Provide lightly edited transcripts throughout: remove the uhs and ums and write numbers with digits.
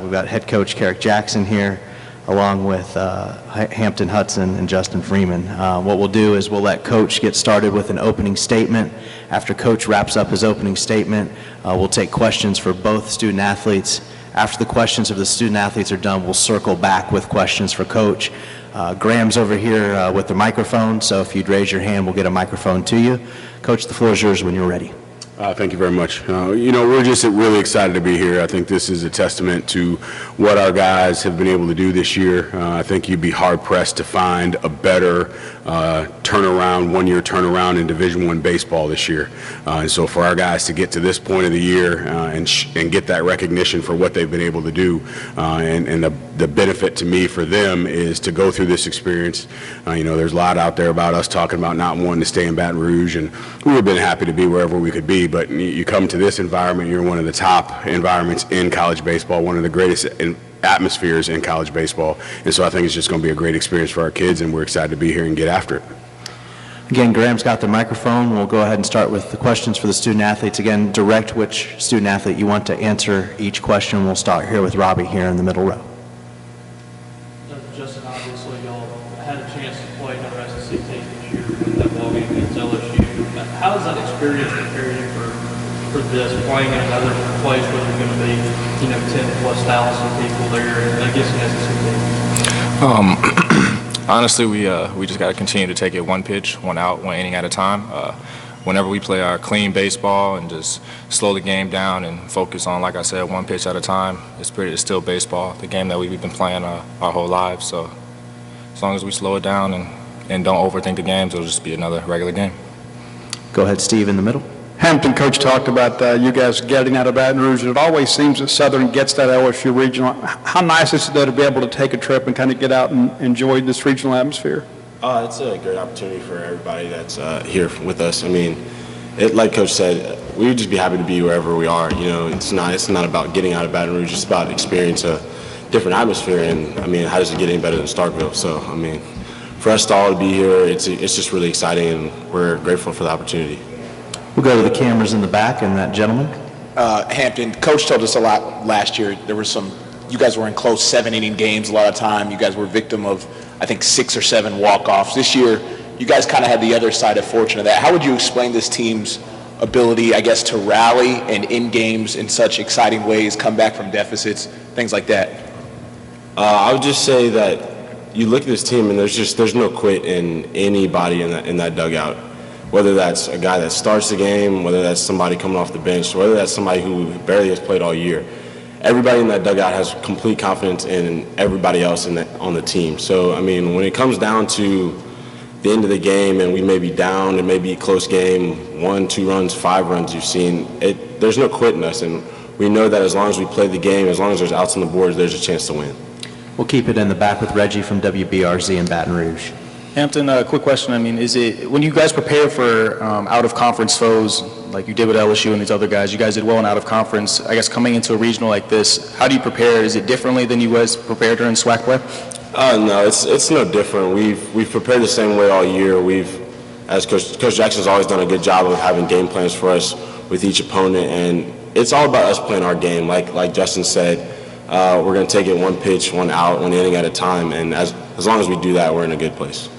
We've got head coach Carrick Jackson here, along with Hampton Hudson and Justin Freeman. What we'll do is we'll let Coach get started with an opening statement. After Coach wraps up his opening statement, we'll take questions for both student athletes. After the questions of the student athletes are done, we'll circle back with questions for Coach. Graham's over here with the microphone, so if you'd raise your hand, we'll get a microphone to you. Coach, the floor is yours when you're ready. Thank you very much. We're just really excited to be here. I think this is a testament to what our guys have been able to do this year. I think you'd be hard-pressed to find a better one-year turnaround in Division I baseball this year. And so for our guys to get to this point of the year and get that recognition for what they've been able to do, and the benefit to me for them is to go through this experience. There's a lot out there about us talking about not wanting to stay in Baton Rouge, and we would have been happy to be wherever we could be. But you come to this environment, you're one of the top environments in college baseball, one of the greatest atmospheres in college baseball. And so I think it's just going to be a great experience for our kids, and we're excited to be here and get after it. Again, Graham's got the microphone. We'll go ahead and start with the questions for the student athletes. Again, direct which student athlete you want to answer each question. We'll start here with Robbie here in the middle row. Justin, obviously y'all had a chance to play another SEC team this year with that ball game against LSU. How does that experience prepare you for this, playing in another place where there's going to be, 10,000+ people there against an SEC team? Honestly, we just got to continue to take it one pitch, one out, one inning at a time. Whenever we play our clean baseball and just slow the game down and focus on, like I said, one pitch at a time, it's still baseball, the game that we've been playing our whole lives. So as long as we slow it down and don't overthink the games, it'll just be another regular game. Go ahead, Steve, in the middle. Hampton coach talked about you guys getting out of Baton Rouge. It always seems that Southern gets that LSU regional. How nice is it though to be able to take a trip and kind of get out and enjoy this regional atmosphere? It's a great opportunity for everybody that's here with us. I mean, like Coach said, we'd just be happy to be wherever we are. It's not about getting out of Baton Rouge. It's about experiencing a different atmosphere. And I mean, how does it get any better than Starkville? So I mean, for us to all to be here, it's just really exciting, and we're grateful for the opportunity. We'll go to the cameras in the back and that gentleman. Hampton, Coach told us a lot last year. You guys were in close 7-inning games a lot of time. You guys were victim of, I think, 6 or 7 walk-offs. This year, you guys kind of had the other side of fortune of that. How would you explain this team's ability, I guess, to rally and in games in such exciting ways, come back from deficits, things like that? I would just say that you look at this team and there's no quit in anybody in that dugout. Whether that's a guy that starts the game, whether that's somebody coming off the bench, whether that's somebody who barely has played all year. Everybody in that dugout has complete confidence in everybody else on the team. So, I mean, when it comes down to the end of the game and we may be down, it may be a close game, 1, 2 runs, 5 runs you've seen, there's no quitting us. And we know that as long as we play the game, as long as there's outs on the boards, there's a chance to win. We'll keep it in the back with Reggie from WBRZ in Baton Rouge. Hampton, a quick question. I mean, is it when you guys prepare for out-of-conference foes, like you did with LSU and these other guys, you guys did well in out-of-conference. I guess coming into a regional like this, how do you prepare? Is it differently than you guys prepared during SWAC play? No, it's no different. We've prepared the same way all year. As Coach Jackson's always done a good job of having game plans for us with each opponent, and it's all about us playing our game. Like Justin said, we're going to take it one pitch, one out, one inning at a time, and as long as we do that, we're in a good place.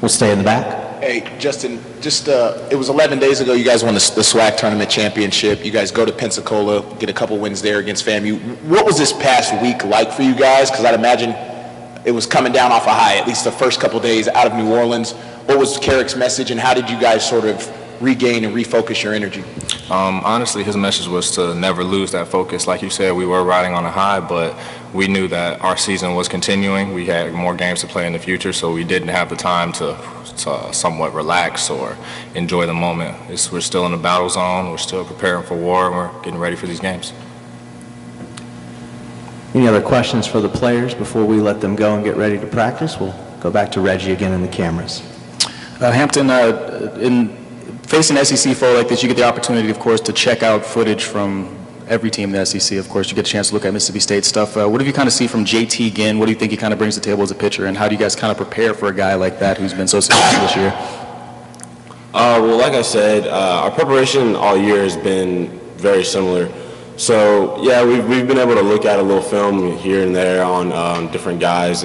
We'll stay in the back. Hey, Justin, it was 11 days ago you guys won the SWAC tournament championship. You guys go to Pensacola, get a couple wins there against FAMU. What was this past week like for you guys? Because I'd imagine it was coming down off a high, at least the first couple days out of New Orleans. What was Carrick's message, and how did you guys sort of regain and refocus your energy? Honestly, his message was to never lose that focus. Like you said, we were riding on a high, but we knew that our season was continuing. We had more games to play in the future, so we didn't have the time to somewhat relax or enjoy the moment. We're still in the battle zone. We're still preparing for war, and we're getting ready for these games. Any other questions for the players before we let them go and get ready to practice? We'll go back to Reggie again in the cameras. Hampton, in facing SEC foe like this, you get the opportunity, of course, to check out footage from every team in the SEC. Of course, you get a chance to look at Mississippi State stuff. What do you kind of see from JT Ginn? What do you think he kind of brings to the table as a pitcher, and how do you guys kind of prepare for a guy like that who's been so successful this year? Well, like I said, our preparation all year has been very similar. So yeah, we've been able to look at a little film here and there on different guys,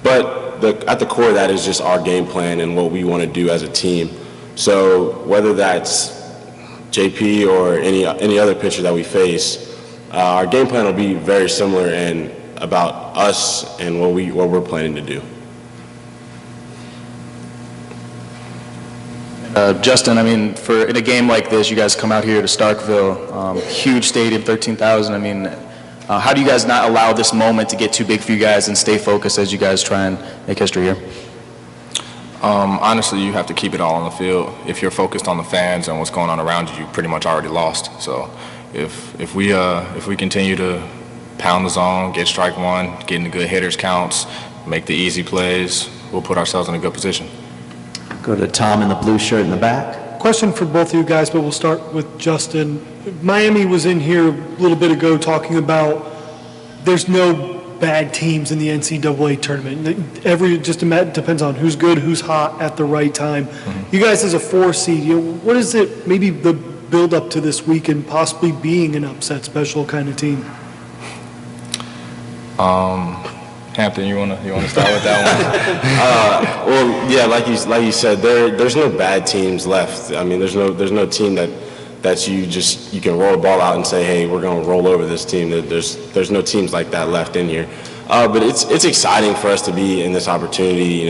but at the core of that is just our game plan and what we want to do as a team. So whether that's JP or any other pitcher that we face, our game plan will be very similar and about us and what we're planning to do. Justin, I mean, in a game like this, you guys come out here to Starkville, huge stadium, 13,000. I mean, how do you guys not allow this moment to get too big for you guys and stay focused as you guys try and make history here? Honestly, you have to keep it all on the field. If you're focused on the fans and what's going on around you, you pretty much already lost. So if we continue to pound the zone, get strike one, get in the good hitters counts, make the easy plays, we'll put ourselves in a good position. Go to Tom in the blue shirt in the back. Question for both of you guys, but we'll start with Justin. Miami was in here a little bit ago talking about there's no bad teams in the NCAA tournament. Just depends on who's good, who's hot at the right time. Mm-hmm. You guys as a 4 seed, what is it, maybe the build up to this week and possibly being an upset special kind of team? Hampton, you wanna start with that one? Well, yeah, like you said, there's no bad teams left. I mean, there's no team that you can roll the ball out and say, hey, we're gonna roll over this team. There's no teams like that left in here. But it's exciting for us to be in this opportunity,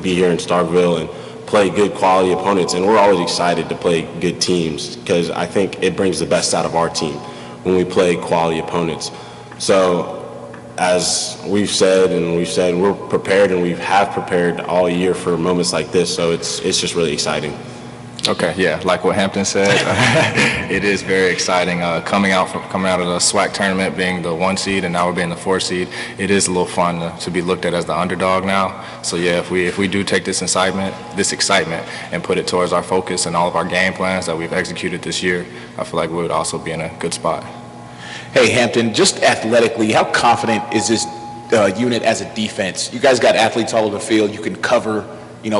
be here in Starkville and play good quality opponents. And we're always excited to play good teams because I think it brings the best out of our team when we play quality opponents. So as we've said, we're prepared and we have prepared all year for moments like this. So it's just really exciting. Okay, yeah, like what Hampton said, it is very exciting. Coming out of the SWAC tournament, being the 1 seed, and now we're being the 4 seed, it is a little fun to be looked at as the underdog now. So yeah, if we do take this excitement, and put it towards our focus and all of our game plans that we've executed this year, I feel like we would also be in a good spot. Hey, Hampton, just athletically, how confident is this unit as a defense? You guys got athletes all over the field. You can cover,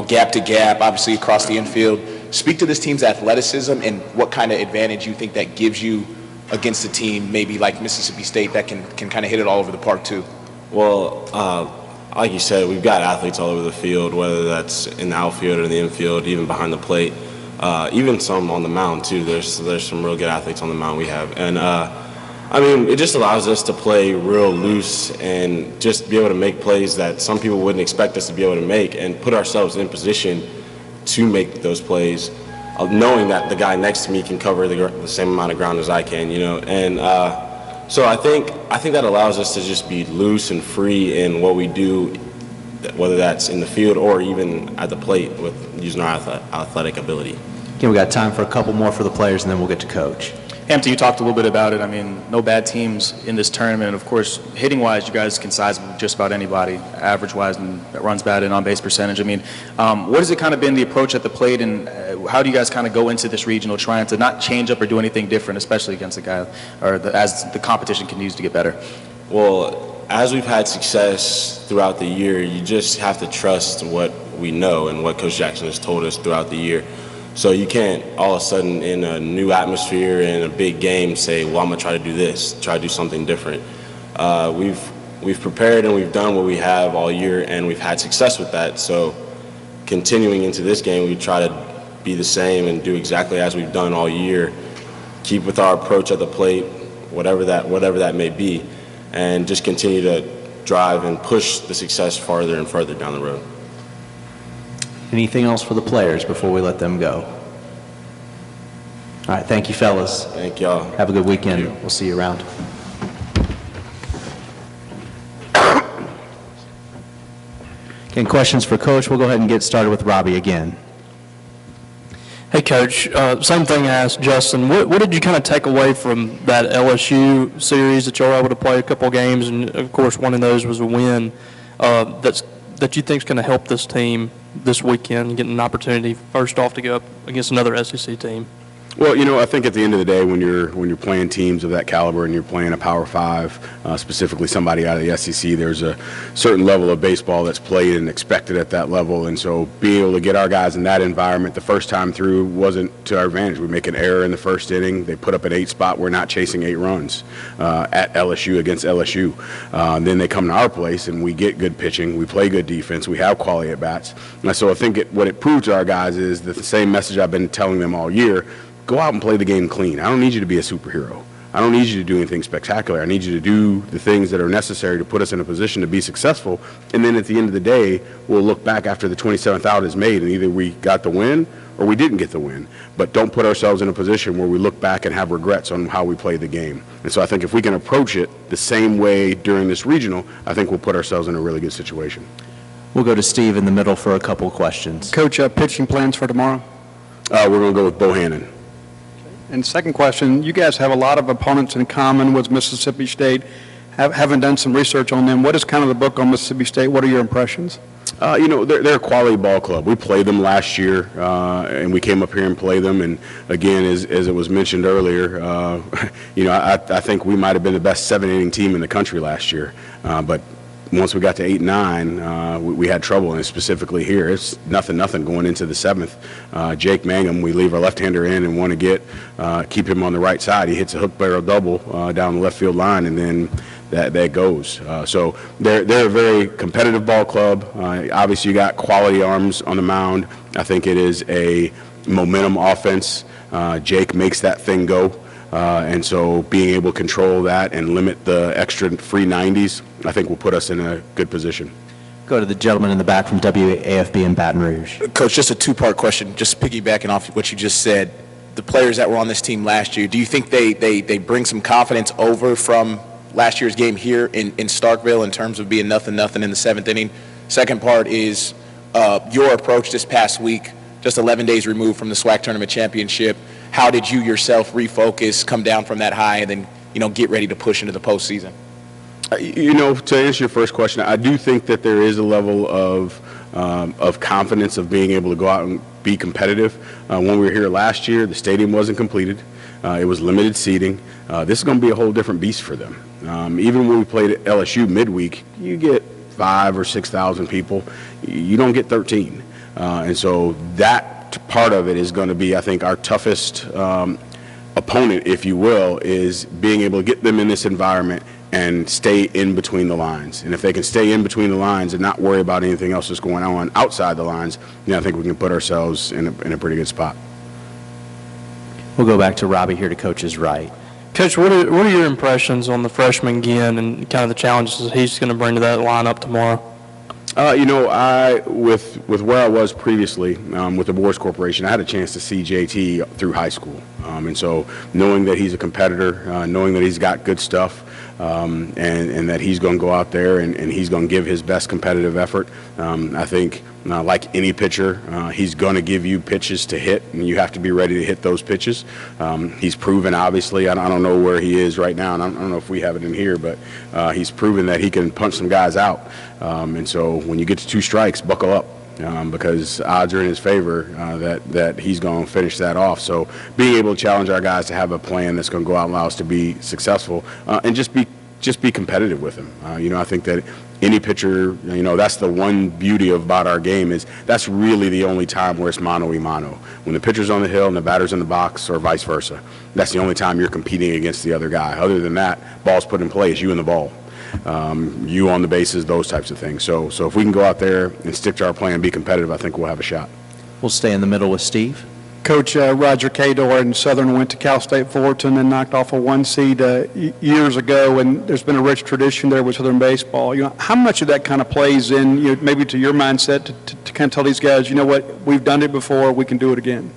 gap to gap, obviously across the infield. Speak to this team's athleticism and what kind of advantage you think that gives you against a team maybe like Mississippi State that can kind of hit it all over the park too. Well, like you said, we've got athletes all over the field, whether that's in the outfield or the infield, even behind the plate, even some on the mound too. There's some real good athletes on the mound we have, and I mean, it just allows us to play real loose and just be able to make plays that some people wouldn't expect us to be able to make and put ourselves in position to make those plays, knowing that the guy next to me can cover the same amount of ground as I can, And so I think that allows us to just be loose and free in what we do, whether that's in the field or even at the plate with using our athletic ability. Again, we got time for a couple more for the players, and then we'll get to Coach. Hampton, you talked a little bit about it. I mean, no bad teams in this tournament. Of course, hitting-wise, you guys can size with just about anybody, average-wise, and runs batted and on-base percentage. I mean, what has it kind of been the approach at the plate, and how do you guys kind of go into this regional trying to not change up or do anything different, especially against a guy, or as the competition continues to get better? Well, as we've had success throughout the year, you just have to trust what we know and what Coach Jackson has told us throughout the year. So you can't all of a sudden in a new atmosphere in a big game say, well, I'm going to try to do this, try to do something different. We've prepared and we've done what we have all year, and we've had success with that. So continuing into this game, we try to be the same and do exactly as we've done all year, keep with our approach at the plate, whatever that may be, and just continue to drive and push the success farther and further down the road. Anything else for the players before we let them go? All right, thank you, fellas. Thank y'all. Have a good weekend. We'll see you around. Okay, questions for Coach. We'll go ahead and get started with Robbie again. Hey, Coach, same thing I asked Justin. What did you kind of take away from that LSU series that you were able to play a couple games, and, of course, one of those was a win, that you think is going to help this team this weekend, getting an opportunity, first off, to go up against another SEC team? Well, I think at the end of the day, when you're playing teams of that caliber and you're playing a Power Five, specifically somebody out of the SEC, there's a certain level of baseball that's played and expected at that level. And so being able to get our guys in that environment the first time through wasn't to our advantage. We make an error in the first inning. They put up an 8 spot. We're not chasing 8 runs at LSU against LSU. Then they come to our place and we get good pitching. We play good defense. We have quality at bats. And so I think what it proved to our guys is that the same message I've been telling them all year. Go out and play the game clean. I don't need you to be a superhero. I don't need you to do anything spectacular. I need you to do the things that are necessary to put us in a position to be successful. And then at the end of the day, we'll look back after the 27th out is made, and either we got the win or we didn't get the win. But don't put ourselves in a position where we look back and have regrets on how we played the game. And so I think if we can approach it the same way during this regional, I think we'll put ourselves in a really good situation. We'll go to Steve in the middle for a couple questions. Coach, pitching plans for tomorrow? We're going to go with Bohannon. And second question, you guys have a lot of opponents in common with Mississippi State. Having done some research on them, what is kind of the book on Mississippi State? What are your impressions? They're a quality ball club. We played them last year, and we came up here and played them. And again, as it was mentioned earlier, I think we might have been the best 7-inning team in the country last year. But once we got to 8-9, we had trouble, and specifically here, it's nothing going into the 7th. Jake Mangum, we leave our left-hander in and want to keep him on the right side. He hits a hook barrel double down the left field line, and then that goes. So they're a very competitive ball club. Obviously, you got quality arms on the mound. I think it is a momentum offense. Jake makes that thing go. And so being able to control that and limit the extra free 90s, I think will put us in a good position. Go to the gentleman in the back from WAFB in Baton Rouge. Coach, just a 2-part question, just piggybacking off what you just said. The players that were on this team last year, do you think they bring some confidence over from last year's game here in Starkville in terms of being nothing in the 7th inning? Second part is your approach this past week, just 11 days removed from the SWAC Tournament Championship. How did you yourself refocus, come down from that high, and then get ready to push into the postseason? To answer your first question, I do think that there is a level of confidence of being able to go out and be competitive. When we were here last year, the stadium wasn't completed. It was limited seating. This is going to be a whole different beast for them. Even when we played at LSU midweek, you get 5,000 or 6,000 people. You don't get 13. And so that part of it is going to be, I think, our toughest opponent, if you will, is being able to get them in this environment and stay in between the lines. And if they can stay in between the lines and not worry about anything else that's going on outside the lines, I think we can put ourselves in a pretty good spot. We'll go back to Robbie here to Coach's right. Coach, what are your impressions on the freshman Ginn and kind of the challenges he's going to bring to that lineup tomorrow? With where I was previously with the Boars Corporation, I had a chance to see JT through high school. And so knowing that he's a competitor, knowing that he's got good stuff, and that he's going to go out there and he's going to give his best competitive effort, I think like any pitcher, he's going to give you pitches to hit, and you have to be ready to hit those pitches. He's proven, obviously, I don't know where he is right now, and I don't know if we have it in here, but he's proven that he can punch some guys out. And so when you get to 2 strikes, buckle up. Because odds are in his favor that he's going to finish that off. So being able to challenge our guys to have a plan that's going to go out and allow us to be successful and just be competitive with him. I think that any pitcher, that's the one beauty about our game is that's really the only time where it's mano-a-mano. When the pitcher's on the hill and the batter's in the box or vice versa, that's the only time you're competing against the other guy. Other than that, ball's put in play, it's you and the ball. You on the bases, those types of things. So if we can go out there and stick to our plan and be competitive, I think we'll have a shot. We'll stay in the middle with Steve. Coach, Roger Cador in Southern went to Cal State Fullerton and knocked off a 1 seed years ago, and there's been a rich tradition there with Southern baseball. How much of that kind of plays in, maybe to your mindset to kind of tell these guys, you know what, we've done it before, we can do it again?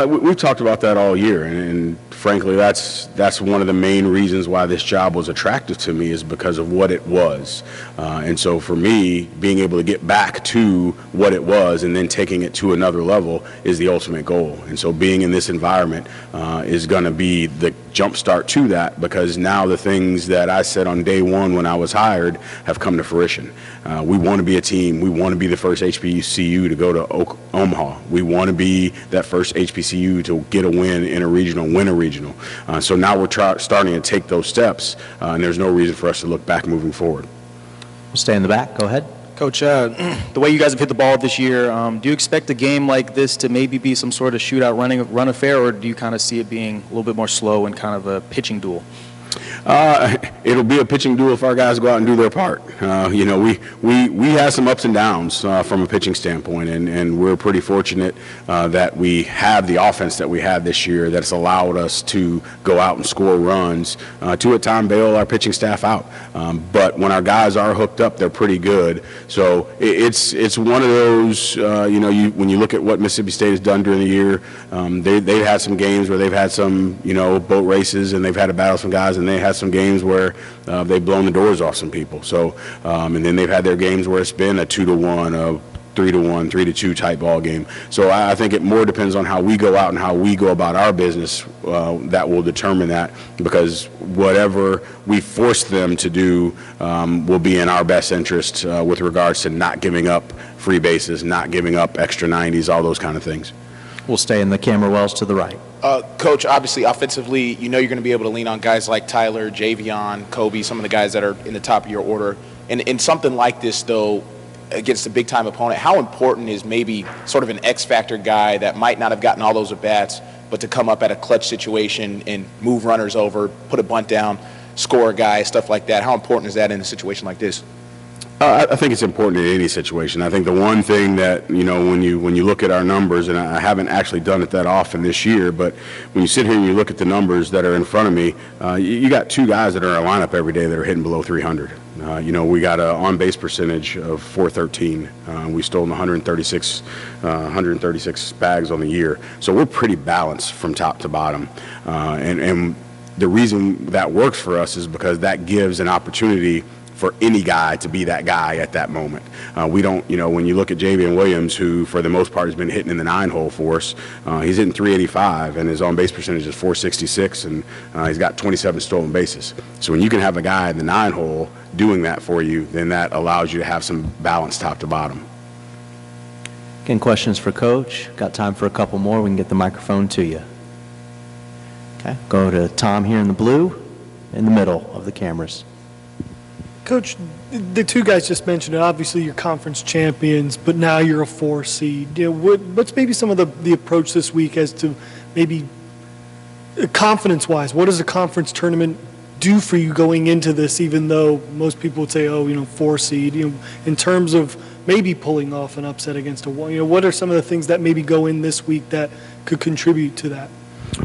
We've talked about that all year, and frankly, that's one of the main reasons why this job was attractive to me, is because of what it was. And so for me, being able to get back to what it was and then taking it to another level is the ultimate goal. And so being in this environment is going to be the jump start to that, because now the things that I said on day one when I was hired have come to fruition. We want to be a team. We want to be the first HBCU to go to Omaha. We want to be that first HBCU to get a win in a regional, win a regional. So now we're starting to take those steps, and there's no reason for us to look back moving forward. We'll stay in the back. Go ahead. Coach, the way you guys have hit the ball this year, do you expect a game like this to maybe be some sort of shootout run affair, or do you kind of see it being a little bit more slow and kind of a pitching duel? It'll be a pitching duel if our guys go out and do their part. You know, we have some ups and downs from a pitching standpoint, and we're pretty fortunate that we have the offense that we had this year that's allowed us to go out and score runs to at time bail our pitching staff out. But when our guys are hooked up, they're pretty good. So it's one of those, you know, when you look at what Mississippi State has done during the year, they've had some games where they've had some, you know, boat races, and they've had to battle some guys, and they had some games where they've blown the doors off some people. So, and then they've had their games where it's been a 2-1, a 3-1, 3-2 type ball game. So I think it more depends on how we go out and how we go about our business that will determine that, because whatever we force them to do will be in our best interest with regards to not giving up free bases, not giving up extra 90s, all those kind of things. We'll stay in the camera wells to the right. Coach, obviously, offensively, you know you're going to be able to lean on guys like Tyler, Javion, Kobe, some of the guys that are in the top of your order. And in something like this, though, against a big-time opponent, how important is maybe sort of an X-factor guy that might not have gotten all those at-bats, but to come up at a clutch situation and move runners over, put a bunt down, score a guy, stuff like that? How important is that in a situation like this? I think it's important in any situation. I think the one thing that, you know, when you look at our numbers, and I haven't actually done it that often this year, but when you sit here and you look at the numbers that are in front of me, you got two guys that are in our lineup every day that are hitting below 300. You know, we got an on-base percentage of 413. We stole 136 bags on the year. So we're pretty balanced from top to bottom. And the reason that works for us is because that gives an opportunity for any guy to be that guy at that moment. We don't, you know, when you look at Javion Williams, who for the most part has been hitting in the 9-hole for us, he's hitting 385, and his on-base percentage is 466, and he's got 27 stolen bases. So when you can have a guy in the 9-hole doing that for you, then that allows you to have some balance top to bottom. Again, questions for Coach? Got time for a couple more. We can get the microphone to you. Okay, go to Tom here in the blue, in the middle of the cameras. Coach, the two guys just mentioned it. Obviously, you're conference champions, but now you're a 4 seed. You know, what's maybe some of the approach this week as to maybe confidence-wise? What does a conference tournament do for you going into this, even though most people would say, oh, you know, 4 seed, you know, in terms of maybe pulling off an upset against a one? You know, what are some of the things that maybe go in this week that could contribute to that?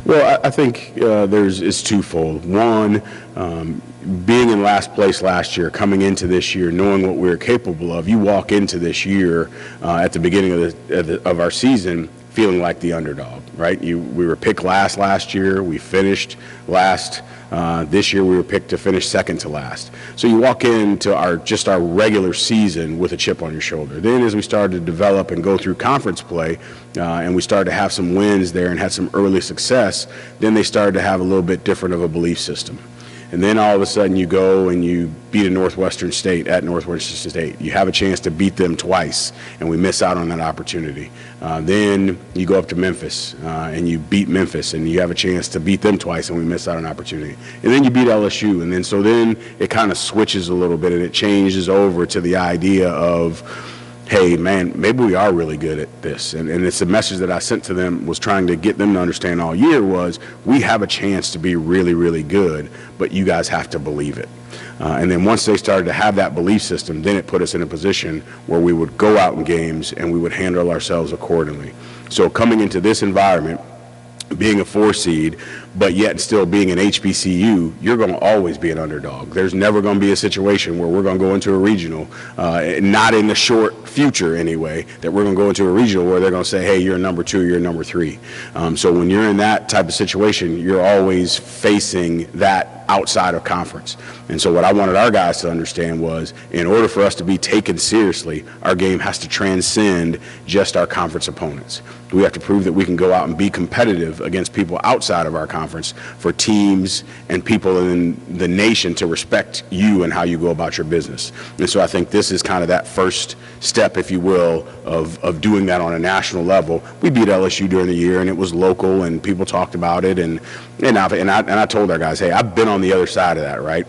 Well, I think it's twofold. One, being in last place last year, coming into this year, knowing what we were capable of, you walk into this year at the beginning of our season feeling like the underdog, right? We were picked last year. We finished last. This year we were picked to finish second to last. So you walk into our regular season with a chip on your shoulder. Then as we started to develop and go through conference play, and we started to have some wins there and had some early success, then they started to have a little bit different of a belief system. And then all of a sudden you go and you beat a Northwestern State at Northwestern State. You have a chance to beat them twice, and we miss out on that opportunity. Then you go up to Memphis, and you beat Memphis, and you have a chance to beat them twice, and we miss out on an opportunity. And then you beat LSU, and then it kind of switches a little bit, and it changes over to the idea of, hey, man, maybe we are really good at this. And it's a message that I sent to them, was trying to get them to understand all year, was we have a chance to be really, really good, but you guys have to believe it. And then once they started to have that belief system, then it put us in a position where we would go out in games and we would handle ourselves accordingly. So coming into this environment, being a 4 seed, but yet still being an HBCU, you're going to always be an underdog. There's never going to be a situation where we're going to go into a regional, not in the short future anyway, that we're going to go into a regional where they're going to say, hey, you're number 2, you're number 3. So when you're in that type of situation, you're always facing that outside of conference. And so what I wanted our guys to understand was, in order for us to be taken seriously, our game has to transcend just our conference opponents. We have to prove that we can go out and be competitive against people outside of our conference for teams and people in the nation to respect you and how you go about your business. And so I think this is kind of that first step, if you will, of doing that on a national level. We beat LSU during the year, and it was local, and people talked about it. And I told our guys, hey, I've been on the other side of that, right?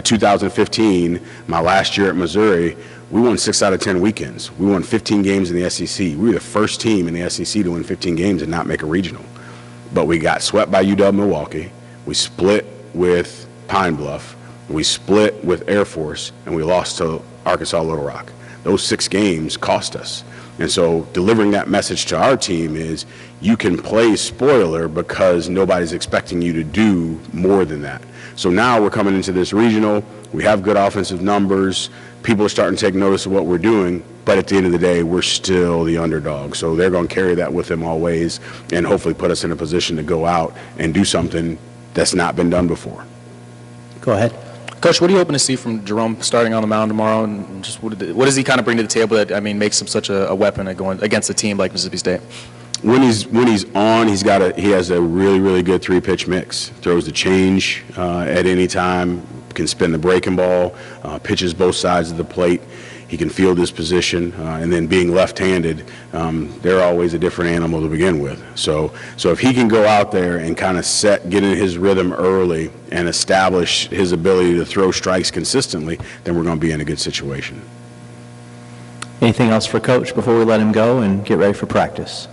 2015, my last year at Missouri, we won 6 out of 10 weekends. We won 15 games in the SEC. We were the first team in the SEC to win 15 games and not make a regional. But we got swept by UW-Milwaukee. We split with Pine Bluff. We split with Air Force, and we lost to Arkansas Little Rock. Those 6 games cost us. And so delivering that message to our team is, you can play spoiler because nobody's expecting you to do more than that. So now we're coming into this regional. We have good offensive numbers. People are starting to take notice of what we're doing, but at the end of the day, we're still the underdog. So they're going to carry that with them always and hopefully put us in a position to go out and do something that's not been done before. Go ahead. Coach, what are you hoping to see from Jerome starting on the mound tomorrow, and just what does he kind of bring to the table that, I mean, makes him such a weapon going against a team like Mississippi State? When he's on, he has a really good 3-pitch mix. Throws the change at any time, can spin the breaking ball, pitches both sides of the plate. He can field his position, and then being left-handed, they're always a different animal to begin with. So if he can go out there and kind of get in his rhythm early and establish his ability to throw strikes consistently, then we're going to be in a good situation. Anything else for Coach before we let him go and get ready for practice?